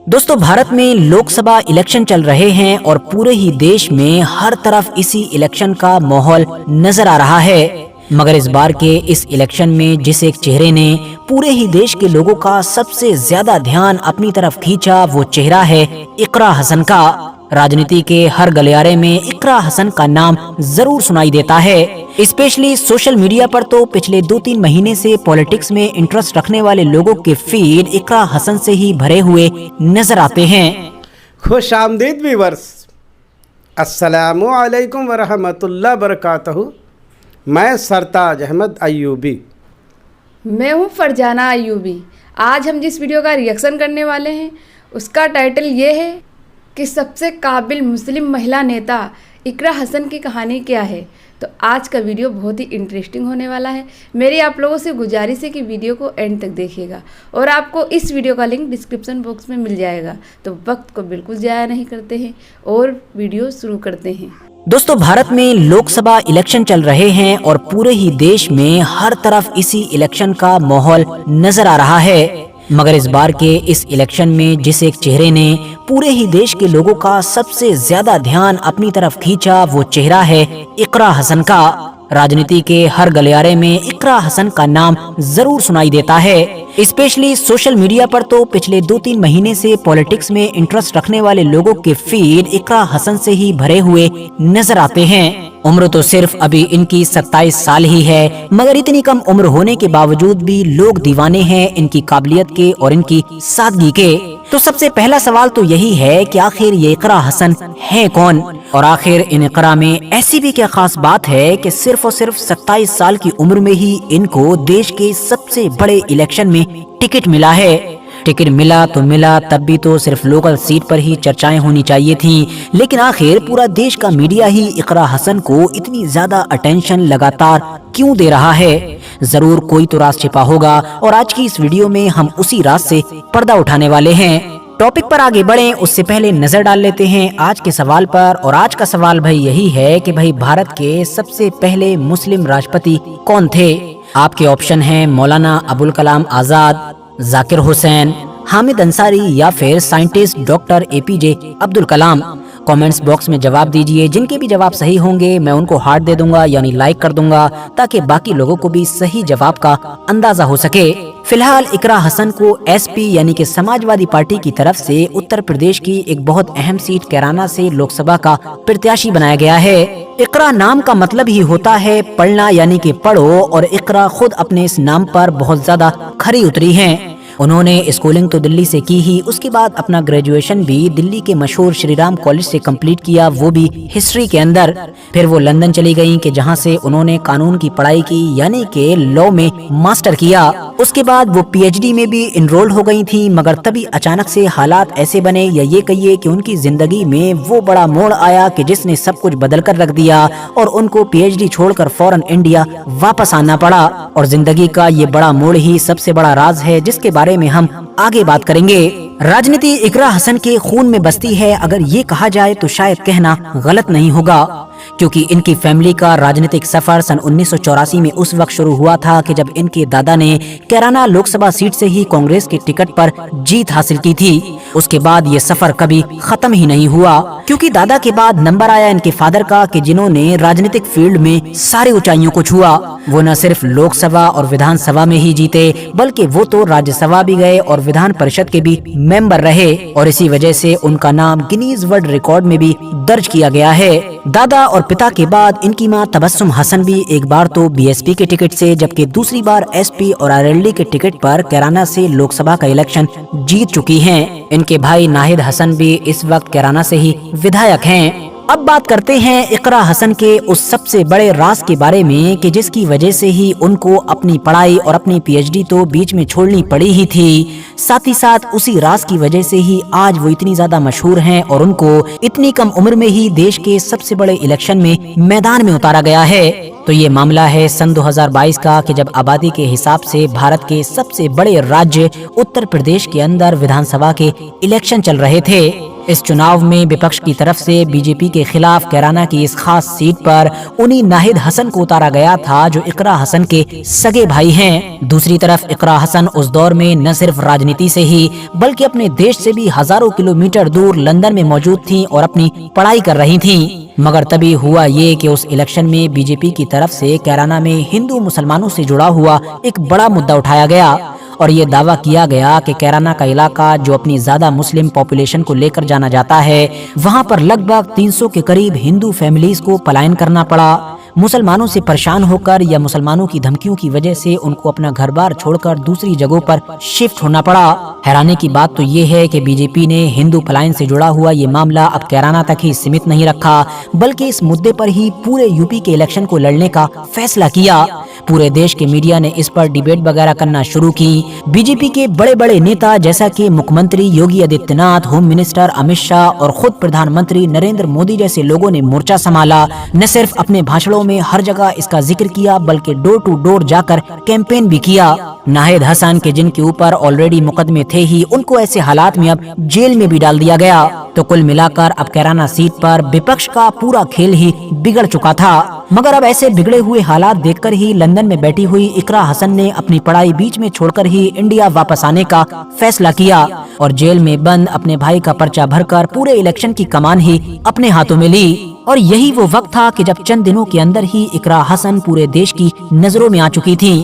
दोस्तों, भारत में लोकसभा इलेक्शन चल रहे हैं और पूरे ही देश में हर तरफ इसी इलेक्शन का माहौल नजर आ रहा है। मगर इस बार के इस इलेक्शन में जिस एक चेहरे ने पूरे ही देश के लोगों का सबसे ज्यादा ध्यान अपनी तरफ खींचा, वो चेहरा है इकरा हसन का। राजनीति के हर गलियारे में इकरा हसन का नाम जरूर सुनाई देता है। स्पेशली सोशल मीडिया पर तो पिछले 2-3 महीने से पॉलिटिक्स में इंटरेस्ट रखने वाले लोगों के फीड इकरा हसन से ही भरे हुए नजर आते हैं। खुश आमदीद व्यूअर्स, अस्सलामु अलैकुम वरहमतुल्लाह बरकातहू। मैं सरताज अहमद अयूबी। मैं हूँ फरजाना अयूबी। आज हम जिस वीडियो का रिएक्शन करने वाले हैं उसका टाइटल ये है कि सबसे काबिल मुस्लिम महिला नेता इकरा हसन की कहानी क्या है। तो आज का वीडियो बहुत ही इंटरेस्टिंग होने वाला है। मेरी आप लोगों से गुजारिश है कि वीडियो को एंड तक देखिएगा और आपको इस वीडियो का लिंक डिस्क्रिप्शन बॉक्स में मिल जाएगा। तो वक्त को बिल्कुल ज़ाया नहीं करते हैं और वीडियो शुरू करते हैं। दोस्तों, भारत में लोकसभा इलेक्शन चल रहे हैं और पूरे ही देश में हर तरफ इसी इलेक्शन का माहौल नजर आ रहा है। मगर इस बार के इस इलेक्शन में जिस एक चेहरे ने पूरे ही देश के लोगों का सबसे ज्यादा ध्यान अपनी तरफ खींचा, वो चेहरा है इकरा हसन का। राजनीति के हर गलियारे में इकरा हसन का नाम जरूर सुनाई देता है। स्पेशली सोशल मीडिया पर तो पिछले 2-3 महीने से पॉलिटिक्स में इंटरेस्ट रखने वाले लोगों के फीड इकरा हसन से ही भरे हुए नजर आते हैं। उम्र तो सिर्फ अभी इनकी 27 साल ही है, मगर इतनी कम उम्र होने के बावजूद भी लोग दीवाने हैं इनकी काबिलियत के और इनकी सादगी के। तो सबसे पहला सवाल तो यही है कि आखिर ये इकरा हसन है कौन, और आखिर इन इकरा में ऐसी भी क्या खास बात है कि सिर्फ और सिर्फ 27 साल की उम्र में ही इनको देश के सबसे बड़े इलेक्शन में टिकट मिला है। टिकट मिला तो मिला, तब भी तो सिर्फ लोकल सीट पर ही चर्चाएं होनी चाहिए थी, लेकिन आखिर पूरा देश का मीडिया ही इकरा हसन को इतनी ज्यादा अटेंशन लगातार क्यों दे रहा है। जरूर कोई तो राज छिपा होगा और आज की इस वीडियो में हम उसी राज से पर्दा उठाने वाले हैं। टॉपिक पर आगे बढ़ें उससे पहले नजर डाल लेते हैं आज के सवाल पर। और आज का सवाल भाई यही है कि भाई भारत के सबसे पहले मुस्लिम राष्ट्रपति कौन थे। आपके ऑप्शन हैं मौलाना अबुल कलाम आजाद, जाकिर हुसैन, हामिद अंसारी या फिर scientist doctor APJ Abdul Kalam. Comments box में जवाब दीजिए। जिनके भी जवाब सही होंगे मैं उनको हार्ट दे दूंगा, यानी लाइक कर दूंगा, ताकि बाकी लोगों को भी सही जवाब का अंदाजा हो सके। फिलहाल इकरा हसन को SP यानी कि समाजवादी पार्टी की तरफ से उत्तर प्रदेश की एक बहुत अहम सीट कैराना से लोकसभा का प्रत्याशी बनाया गया है। इकरा नाम का मतलब ही होता है पढ़ना, यानी कि पढ़ो, और इकरा खुद अपने इस नाम पर बहुत ज्यादा खरी उतरी हैं। उन्होंने स्कूलिंग तो दिल्ली से की ही, उसके बाद अपना ग्रेजुएशन भी दिल्ली के मशहूर श्री राम कॉलेज से कंप्लीट किया, वो भी हिस्ट्री के अंदर। फिर वो लंदन चली गईं कि जहां से उन्होंने कानून की पढ़ाई की, यानी कि लॉ में मास्टर किया। उसके बाद वो PhD में भी इनरोल हो गई थी, मगर तभी अचानक से हालात ऐसे बने, या ये कहिए कि उनकी जिंदगी में वो बड़ा मोड़ आया कि जिसने सब कुछ बदल कर रख दिया और उनको PhD छोड़कर फौरन इंडिया वापस आना पड़ा। और जिंदगी का ये बड़ा मोड़ ही सबसे बड़ा राज है, जिसके बारे में हम आगे बात करेंगे। राजनीति इकरा हसन के खून में बसती है, अगर ये कहा जाए तो शायद कहना गलत नहीं होगा, क्योंकि इनकी फैमिली का राजनीतिक सफर सन 1984 में उस वक्त शुरू हुआ था कि जब इनके दादा ने कैराना लोकसभा सीट से ही कांग्रेस के टिकट पर जीत हासिल की थी। उसके बाद ये सफर कभी खत्म ही नहीं हुआ, क्योंकि दादा के बाद नंबर आया इनके फादर का कि जिन्होंने राजनीतिक फील्ड में सारी ऊंचाइयों को छुआ। वो न सिर्फ लोकसभा और विधानसभा में ही जीते, बल्कि वो तो राज्यसभा भी गए और विधान परिषद के भी मेंबर रहे, और इसी वजह से उनका नाम गिनीज वर्ल्ड रिकॉर्ड में भी दर्ज किया गया है। दादा और पिता के बाद इनकी मां तबस्सुम हसन भी एक बार तो BSP के टिकट से, जबकि दूसरी बार SP और RLD के टिकट पर कैराना से लोकसभा का इलेक्शन जीत चुकी हैं। इनके भाई नाहिद हसन भी इस वक्त कैराना से ही विधायक हैं। अब बात करते हैं इकरा हसन के उस सबसे बड़े राज के बारे में कि जिसकी वजह से ही उनको अपनी पढ़ाई और अपनी PhD तो बीच में छोड़नी पड़ी ही थी। साथ ही साथ उसी राज की वजह से ही आज वो इतनी ज्यादा मशहूर हैं और उनको इतनी कम उम्र में ही देश के सबसे बड़े इलेक्शन में मैदान में उतारा गया है। तो ये मामला है सन 2022 का कि जब आबादी के हिसाब से भारत के सबसे बड़े राज्य उत्तर प्रदेश के अंदर विधानसभा के इलेक्शन चल रहे थे। इस चुनाव में विपक्ष की तरफ से बीजेपी के खिलाफ कैराना की इस खास सीट पर उन्हीं नाहिद हसन को उतारा गया था जो इकरा हसन के सगे भाई हैं। दूसरी तरफ इकरा हसन उस दौर में न सिर्फ राजनीति से ही बल्कि अपने देश से भी हजारों किलोमीटर दूर लंदन में मौजूद थीं और अपनी पढ़ाई कर रही थीं। मगर तभी हुआ ये कि उस इलेक्शन में बीजेपी की तरफ से कैराना में हिंदू मुसलमानों से जुड़ा हुआ एक बड़ा मुद्दा उठाया गया और ये दावा किया गया कि कैराना का इलाका जो अपनी ज्यादा मुस्लिम पॉपुलेशन को लेकर जाना जाता है, वहाँ पर लगभग 300 के करीब हिंदू फैमिलीज को पलायन करना पड़ा। मुसलमानों से परेशान होकर या मुसलमानों की धमकियों की वजह से उनको अपना घर बार छोड़कर दूसरी जगहों पर शिफ्ट होना पड़ा। हैरानी की बात तो ये है कि बीजेपी ने हिंदू पलायन से जुड़ा हुआ ये मामला अब कैराना तक ही सीमित नहीं रखा, बल्कि इस मुद्दे पर ही पूरे यूपी के इलेक्शन को लड़ने का फैसला किया। पूरे देश के मीडिया ने इस पर डिबेट वगैरह करना शुरू की। बीजेपी के बड़े बड़े नेता जैसा कि मुख्यमंत्री योगी आदित्यनाथ, होम मिनिस्टर अमित शाह और खुद प्रधानमंत्री नरेंद्र मोदी जैसे लोगों ने मोर्चा संभाला। न सिर्फ अपने भाषणों में हर जगह इसका जिक्र किया बल्कि डोर टू डोर जाकर कैंपेन भी किया। नाहिद हसन के जिनके ऊपर ऑलरेडी मुकदमे थे ही, उनको ऐसे हालात में अब जेल में भी डाल दिया गया। तो कुल मिलाकर अब कैराना सीट पर विपक्ष का पूरा खेल ही बिगड़ चुका था। मगर अब ऐसे बिगड़े हुए हालात देखकर ही लंदन में बैठी हुई इकरा हसन ने अपनी पढ़ाई बीच में छोड़कर ही इंडिया वापस आने का फैसला किया और जेल में बंद अपने भाई का पर्चा भरकर पूरे इलेक्शन की कमान ही अपने हाथों में ली। और यही वो वक्त था कि जब चंद दिनों के अंदर ही इकरा हसन पूरे देश की नजरों में आ चुकी थी।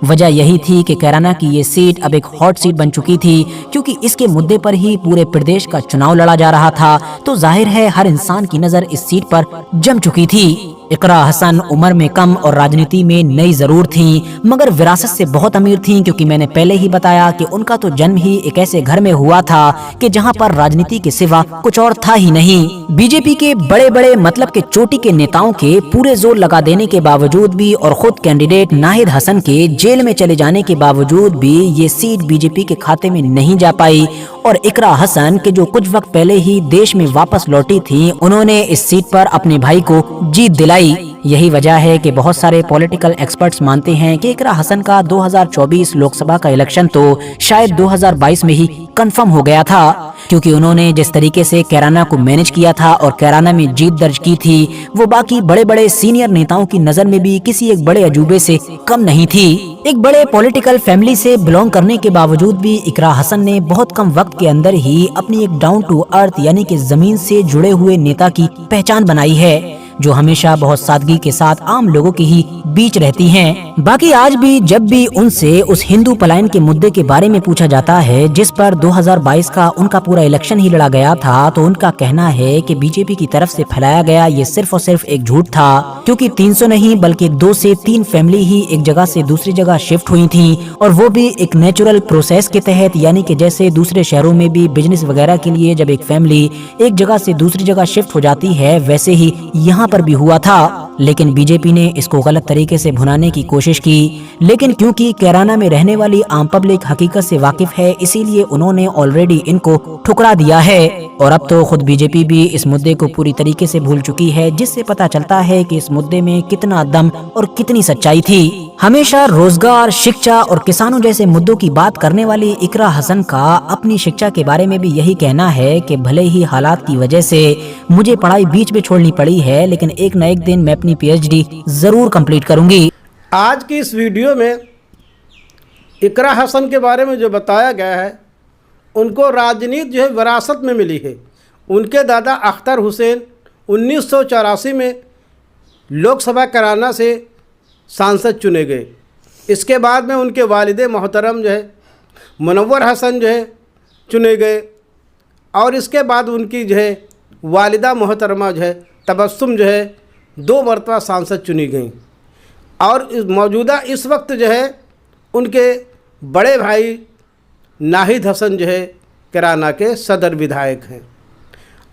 वजह यही थी कि कैराना की ये सीट अब एक हॉट सीट बन चुकी थी, क्योंकि इसके मुद्दे पर ही पूरे प्रदेश का चुनाव लड़ा जा रहा था। तो जाहिर है हर इंसान की नजर इस सीट पर जम चुकी थी। इकरा हसन उम्र में कम और राजनीति में नई जरूर थीं, मगर विरासत से बहुत अमीर थीं, क्योंकि मैंने पहले ही बताया कि उनका तो जन्म ही एक ऐसे घर में हुआ था कि जहां पर राजनीति के सिवा कुछ और था ही नहीं। बीजेपी के बड़े बड़े मतलब के चोटी के नेताओं के पूरे जोर लगा देने के बावजूद भी और खुद कैंडिडेट नाहिद हसन के जेल में चले जाने के बावजूद भी ये सीट बीजेपी के खाते में नहीं जा पाई और इकरा हसन के जो कुछ वक्त पहले ही देश में वापस लौटी थी, उन्होंने इस सीट पर अपने भाई को जीत दिलाई। यही वजह है कि बहुत सारे पॉलिटिकल एक्सपर्ट्स मानते हैं कि इकरा हसन का 2024 लोकसभा का इलेक्शन तो शायद 2022 में ही कंफर्म हो गया था, क्योंकि उन्होंने जिस तरीके से कैराना को मैनेज किया था और कैराना में जीत दर्ज की थी, वो बाकी बड़े बड़े सीनियर नेताओं की नजर में भी किसी एक बड़े अजूबे से कम नहीं थी। एक बड़े पॉलिटिकल फैमिली से बिलोंग करने के बावजूद भी इकरा हसन ने बहुत कम वक्त के अंदर ही अपनी एक डाउन टू अर्थ यानी कि जमीन से जुड़े हुए नेता की पहचान बनाई है, जो हमेशा बहुत सादगी के साथ आम लोगों के ही बीच रहती हैं। बाकी आज भी जब भी उनसे उस हिंदू पलायन के मुद्दे के बारे में पूछा जाता है, जिस पर 2022 का उनका पूरा इलेक्शन ही लड़ा गया था, तो उनका कहना है कि बीजेपी की तरफ से फैलाया गया ये सिर्फ और सिर्फ एक झूठ था, क्योंकि 300 नहीं बल्कि 2 से 3 फैमिली ही एक जगह से दूसरी जगह शिफ्ट हुई थी, और वो भी एक नेचुरल प्रोसेस के तहत, यानी कि जैसे दूसरे शहरों में भी बिजनेस वगैरह के लिए जब एक फैमिली एक जगह से दूसरी जगह शिफ्ट हो जाती है, वैसे ही यहाँ पर भी हुआ था। लेकिन बीजेपी ने इसको गलत तरीके से भुनाने की कोशिश की, लेकिन क्योंकि कैराना में रहने वाली आम पब्लिक हकीकत से वाकिफ है, इसीलिए उन्होंने ऑलरेडी इनको ठुकरा दिया है। और अब तो खुद बीजेपी भी इस मुद्दे को पूरी तरीके से भूल चुकी है, जिससे पता चलता है कि इस मुद्दे में कितना दम और कितनी सच्चाई थी। हमेशा रोजगार, शिक्षा और किसानों जैसे मुद्दों की बात करने वाली इकरा हसन का अपनी शिक्षा के बारे में भी यही कहना है कि भले ही हालात की वजह से मुझे पढ़ाई बीच में छोड़नी पड़ी है, लेकिन एक न एक दिन मैं अपनी पीएचडी जरूर कंप्लीट करूंगी। आज की इस वीडियो में इकरा हसन के बारे में जो बताया गया है, उनको राजनीति जो है विरासत में मिली है। उनके दादा अख्तर हुसैन 1984 में लोकसभा कैराना से सांसद चुने गए। इसके बाद में उनके वालिदे मोहतरम जो है मुनव्वर हसन जो है चुने गए, और इसके बाद उनकी जो है वालिदा मोहतरमा जो है तबस्सुम जो है 2 मरतबा सांसद चुनी गई। और मौजूदा इस वक्त जो है उनके बड़े भाई नाहिद हसन जो है कैराना के सदर विधायक हैं,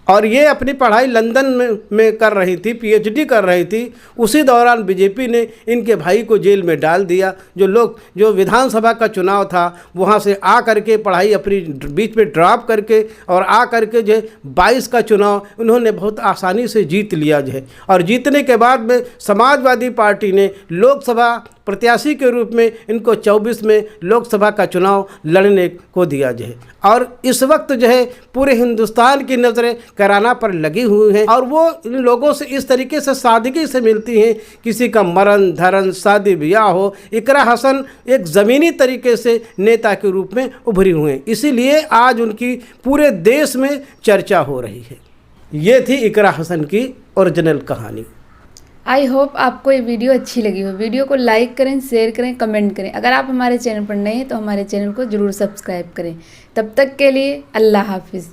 और ये अपनी पढ़ाई लंदन में कर रही थी, पीएचडी कर रही थी। उसी दौरान बीजेपी ने इनके भाई को जेल में डाल दिया। जो विधानसभा का चुनाव था, वहाँ से आ करके पढ़ाई अपनी बीच में ड्रॉप करके और आ करके जो 22 का चुनाव उन्होंने बहुत आसानी से जीत लिया जो है। और जीतने के बाद में समाजवादी पार्टी ने लोकसभा प्रत्याशी के रूप में इनको 24 में लोकसभा का चुनाव लड़ने को दिया जाए। और इस वक्त जो है पूरे हिंदुस्तान की नज़रें कराना पर लगी हुई हैं और वो इन लोगों से इस तरीके से सादगी से मिलती हैं, किसी का मरण धरण शादी ब्याह हो, इकरा हसन एक ज़मीनी तरीके से नेता के रूप में उभरी हुए हैं। इसीलिए आज उनकी पूरे देश में चर्चा हो रही है। ये थी इकरा हसन की ओरिजिनल कहानी। आई होप आपको ये वीडियो अच्छी लगी हो। वीडियो को लाइक करें, शेयर करें, कमेंट करें। अगर आप हमारे चैनल पर नए हैं तो हमारे चैनल को ज़रूर सब्सक्राइब करें। तब तक के लिए अल्लाह हाफिज़।